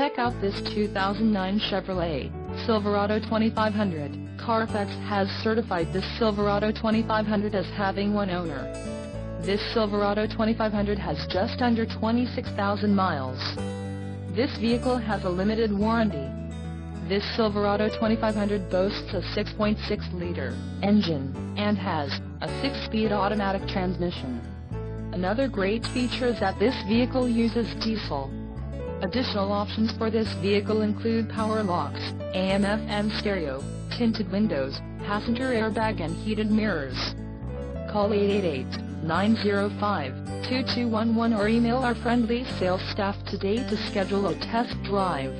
Check out this 2009 Chevrolet Silverado 2500. Carfax has certified this Silverado 2500 as having one owner. This Silverado 2500 has just under 26,000 miles. This vehicle has a limited warranty. This Silverado 2500 boasts a 6.6-liter engine and has a 6-speed automatic transmission. Another great feature is that this vehicle uses diesel. Additional options for this vehicle include power locks, AM/FM stereo, tinted windows, passenger airbag and heated mirrors. Call 888-905-2211 or email our friendly sales staff today to schedule a test drive.